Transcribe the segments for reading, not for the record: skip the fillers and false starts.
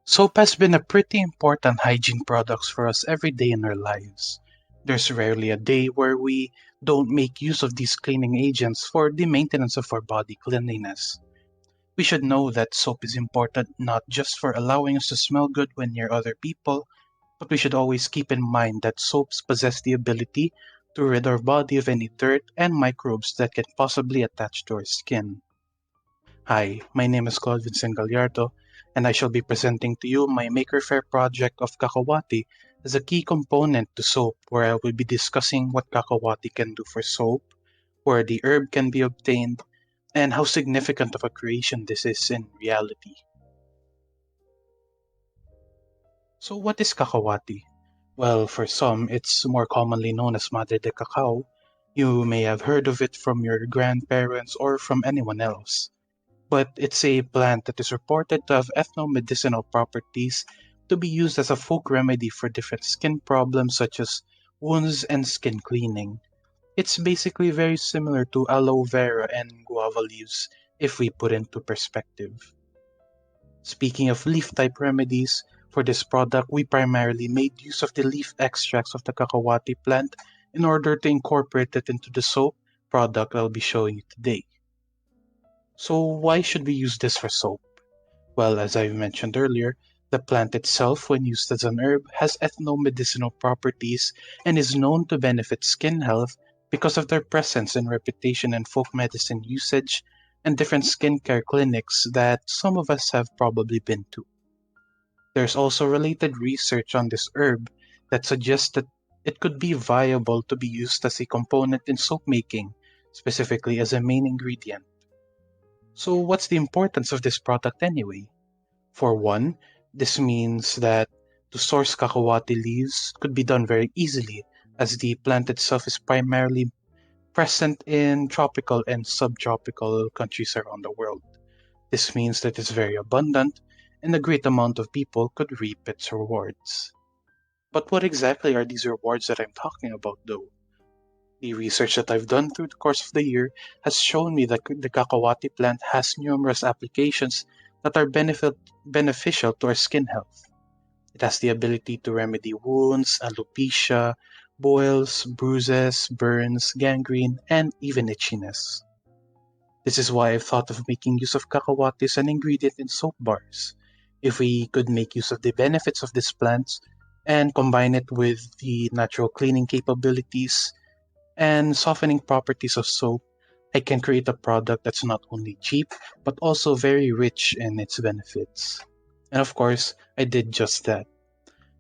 Soap has been a pretty important hygiene product for us every day in our lives. There's rarely a day where we don't make use of these cleaning agents for the maintenance of our body cleanliness. We should know that soap is important not just for allowing us to smell good when near other people, but we should always keep in mind that soaps possess the ability to rid our body of any dirt and microbes that can possibly attach to our skin. Hi, my name is Claude Vincent Gallardo, and I shall be presenting to you my Maker Faire project of Kakawati as a key component to soap, where I will be discussing what Kakawati can do for soap, where the herb can be obtained, and how significant of a creation this is in reality. So, what is Kakawati? Well, for some, it's more commonly known as Madre de Cacao. You may have heard of it from your grandparents or from anyone else. But it's a plant that is reported to have ethnomedicinal properties to be used as a folk remedy for different skin problems such as wounds and skin cleaning. It's basically very similar to aloe vera and guava leaves if we put into perspective. Speaking of leaf type remedies, for this product we primarily made use of the leaf extracts of the Kakawati plant in order to incorporate it into the soap product I'll be showing you today. So why should we use this for soap? Well, as I mentioned earlier, the plant itself, when used as an herb, has ethnomedicinal properties and is known to benefit skin health because of their presence and reputation in folk medicine usage and different skincare clinics that some of us have probably been to. There's also related research on this herb that suggests that it could be viable to be used as a component in soap making, specifically as a main ingredient. So, what's the importance of this product anyway? For one, this means that to source cacahuate leaves could be done very easily, as the plant itself is primarily present in tropical and subtropical countries around the world. This means that it's very abundant, and a great amount of people could reap its rewards. But what exactly are these rewards that I'm talking about, though? The research that I've done through the course of the year has shown me that the cacahuate plant has numerous applications that are beneficial to our skin health. It has the ability to remedy wounds, alopecia, boils, bruises, burns, gangrene, and even itchiness. This is why I've thought of making use of cacahuate as an ingredient in soap bars. If we could make use of the benefits of these plants and combine it with the natural cleaning capabilities and softening properties of soap, I can create a product that's not only cheap, but also very rich in its benefits. And of course, I did just that.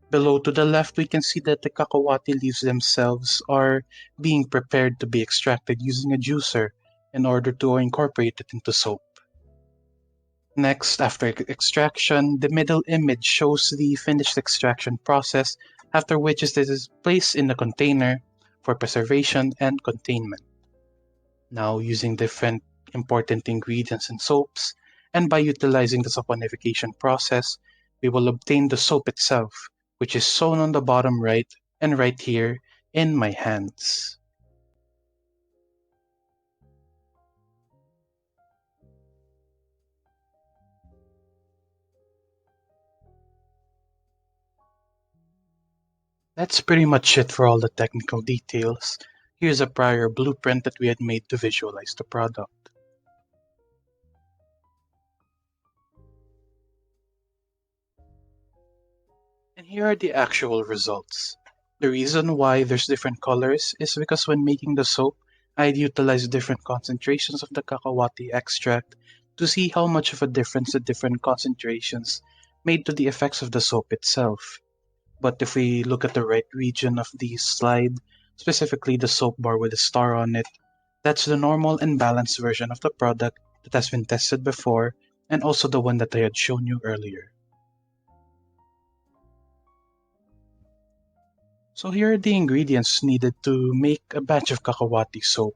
Below to the left, we can see that the cacahuate leaves themselves are being prepared to be extracted using a juicer in order to incorporate it into soap. Next, after extraction, the middle image shows the finished extraction process, after which it is placed in a container for preservation and containment. Now, using different important ingredients in soaps, and by utilizing the saponification process, we will obtain the soap itself, which is shown on the bottom right and right here in my hands. That's pretty much it for all the technical details. Here's a prior blueprint that we had made to visualize the product. And here are the actual results. The reason why there's different colors is because when making the soap, I'd utilize different concentrations of the cacahuate extract to see how much of a difference the different concentrations made to the effects of the soap itself. But if we look at the right region of the slide, specifically the soap bar with a star on it, that's the normal and balanced version of the product that has been tested before and also the one that I had shown you earlier. So here are the ingredients needed to make a batch of cacahuate soap.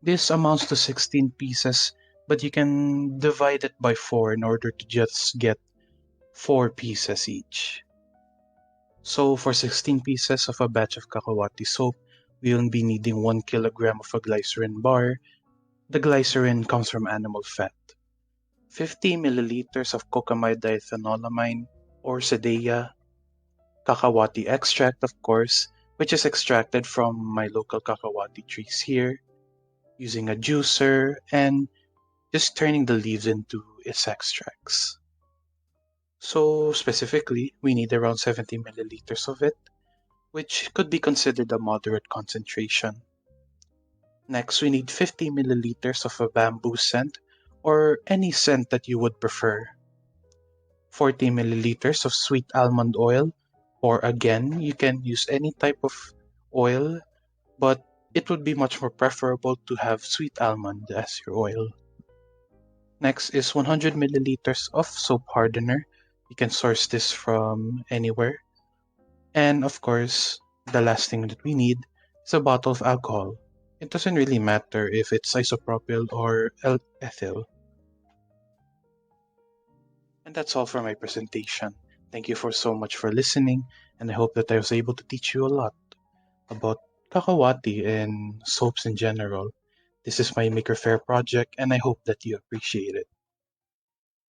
This amounts to 16 pieces, but you can divide it by 4 in order to just get 4 pieces each. So for 16 pieces of a batch of cacahuate soap, we'll be needing 1 kilogram of a glycerin bar. The glycerin comes from animal fat. 50 milliliters of cocamide diethanolamine, or Sedea, Kakawate extract, of course, which is extracted from my local Kakawate trees here, using a juicer and just turning the leaves into its extracts. So, specifically, we need around 70 milliliters of it, which could be considered a moderate concentration. Next, we need 50 milliliters of a bamboo scent, or any scent that you would prefer. 40 milliliters of sweet almond oil, or again, you can use any type of oil, but it would be much more preferable to have sweet almond as your oil. Next is 100 milliliters of soap hardener. You can source this from anywhere. And of course, the last thing that we need is a bottle of alcohol. It doesn't really matter if it's isopropyl or ethyl. And that's all for my presentation. Thank you for so much for listening, and I hope that I was able to teach you a lot about kakawati and soaps in general. This is my Maker Faire project, and I hope that you appreciate it.